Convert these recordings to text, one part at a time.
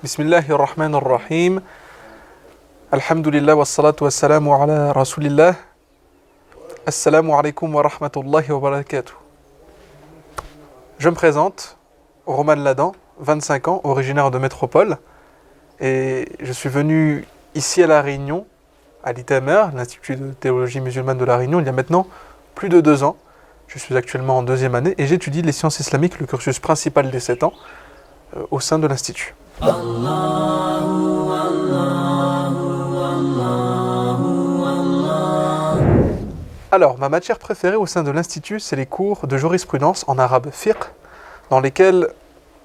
Bismillahir Rahmanir Rahim. Alhamdulillah wa salatu wa salamu ala Rasulillah. Assalamu alaikum wa rahmatullahi wa barakatuh. Je me présente, Roman Ladan, 25 ans, originaire de Métropole. Et je suis venu ici à La Réunion, à l'ITMR, l'Institut de théologie musulmane de La Réunion, il y a maintenant plus de 2 ans. Je suis actuellement en 2e année et j'étudie les sciences islamiques, le cursus principal des 7 ans, au sein de l'Institut. Alors, ma matière préférée au sein de l'Institut, c'est les cours de jurisprudence en arabe fiqh, dans lesquels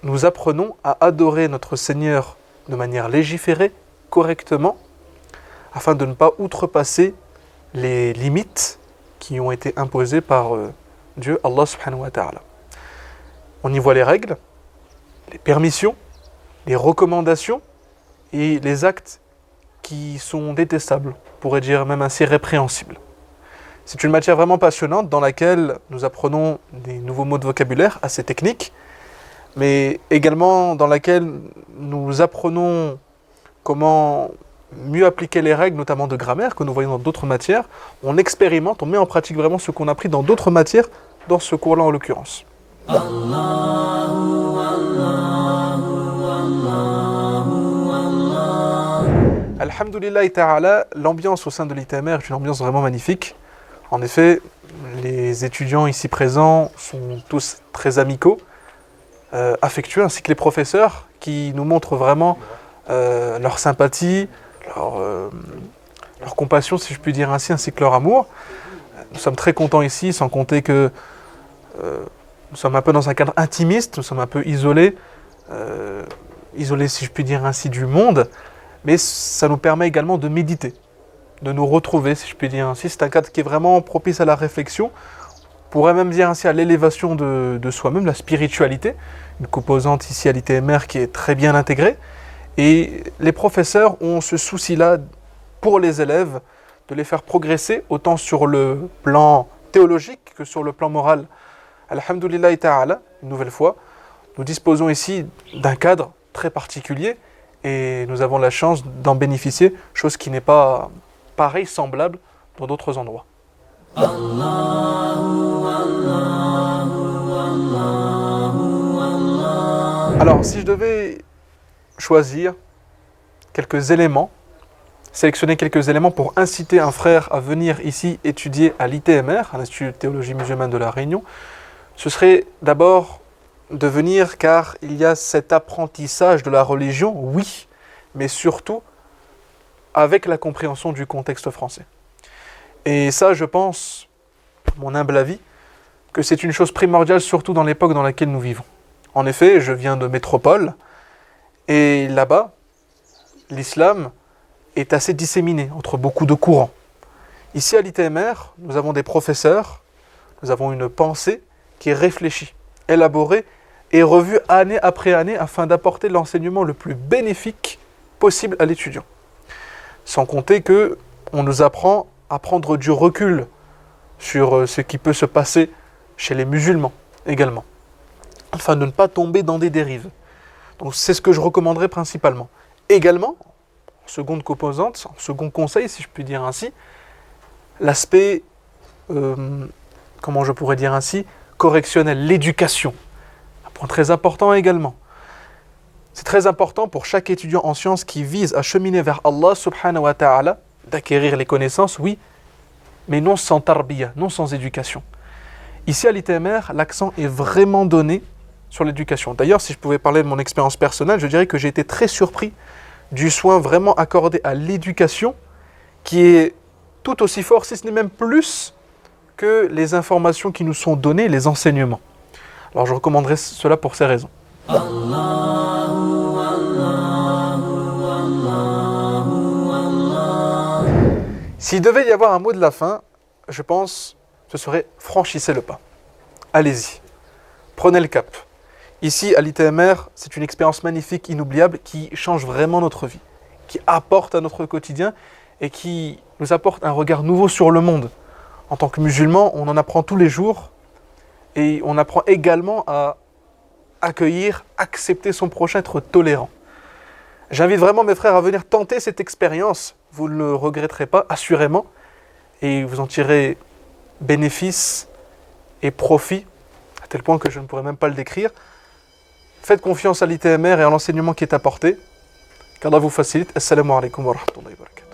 nous apprenons à adorer notre Seigneur de manière légiférée, correctement, afin de ne pas outrepasser les limites qui ont été imposées par Dieu, Allah subhanahu wa ta'ala. On y voit les règles, les permissions, les recommandations et les actes qui sont détestables, on pourrait dire même ainsi répréhensibles. C'est une matière vraiment passionnante dans laquelle nous apprenons des nouveaux mots de vocabulaire assez techniques, mais également dans laquelle nous apprenons comment mieux appliquer les règles, notamment de grammaire, que nous voyons dans d'autres matières. On expérimente, on met en pratique vraiment ce qu'on a appris dans d'autres matières, dans ce cours-là en l'occurrence. Alhamdulillah ta'ala, l'ambiance au sein de l'ITMR est une ambiance vraiment magnifique. En effet, les étudiants ici présents sont tous très amicaux, affectueux, ainsi que les professeurs qui nous montrent vraiment leur sympathie, leur compassion, si je puis dire ainsi, ainsi que leur amour. Nous sommes très contents ici, sans compter que nous sommes un peu dans un cadre intimiste, nous sommes un peu isolés, si je puis dire ainsi, du monde, mais ça nous permet également de méditer, de nous retrouver, si je puis dire ainsi. C'est un cadre qui est vraiment propice à la réflexion, on pourrait même dire ainsi à l'élévation de soi-même, la spiritualité, une composante ici à l'ITMR qui est très bien intégrée. Et les professeurs ont ce souci-là pour les élèves, de les faire progresser autant sur le plan théologique que sur le plan moral. Alhamdulillah ta'ala, une nouvelle fois, nous disposons ici d'un cadre très particulier et nous avons la chance d'en bénéficier, chose qui n'est pas pareille, semblable dans d'autres endroits. Alors, si je devais choisir quelques éléments, sélectionner quelques éléments pour inciter un frère à venir ici étudier à l'ITMR, à l'Institut de théologie musulmane de La Réunion, ce serait d'abord de venir car il y a cet apprentissage de la religion, oui, mais surtout avec la compréhension du contexte français. Et ça, je pense, mon humble avis, que c'est une chose primordiale, surtout dans l'époque dans laquelle nous vivons. En effet, je viens de Métropole, et là-bas, l'islam est assez disséminé entre beaucoup de courants. Ici à l'ITMR, nous avons des professeurs, nous avons une pensée qui est réfléchie, élaborée et revue année après année afin d'apporter l'enseignement le plus bénéfique possible à l'étudiant. Sans compter qu'on nous apprend à prendre du recul sur ce qui peut se passer chez les musulmans également, afin de ne pas tomber dans des dérives. Donc c'est ce que je recommanderais principalement. Également, en seconde composante, en second conseil, si je puis dire ainsi, l'aspect, comment je pourrais dire ainsi, correctionnel, l'éducation. Un point très important également. C'est très important pour chaque étudiant en sciences qui vise à cheminer vers Allah subhanahu wa ta'ala, d'acquérir les connaissances, oui, mais non sans tarbiya, non sans éducation. Ici à l'ITMR, l'accent est vraiment donné sur l'éducation. D'ailleurs, si je pouvais parler de mon expérience personnelle, je dirais que j'ai été très surpris du soin vraiment accordé à l'éducation, qui est tout aussi fort, si ce n'est même plus, que les informations qui nous sont données, les enseignements. Alors je recommanderais cela pour ces raisons. S'il devait y avoir un mot de la fin, je pense ce serait « franchissez le pas ». Allez-y, prenez le cap. Ici, à l'ITMR, c'est une expérience magnifique, inoubliable, qui change vraiment notre vie, qui apporte à notre quotidien et qui nous apporte un regard nouveau sur le monde. En tant que musulman, on en apprend tous les jours et on apprend également à accueillir, accepter son prochain, être tolérant. J'invite vraiment mes frères à venir tenter cette expérience. Vous ne le regretterez pas, assurément. Et vous en tirez bénéfice et profit, à tel point que je ne pourrais même pas le décrire. Faites confiance à l'ITMR et à l'enseignement qui est apporté. Qu'Allah vous facilite. Assalamu alaikum wa rahmatullahi wa barakatuh.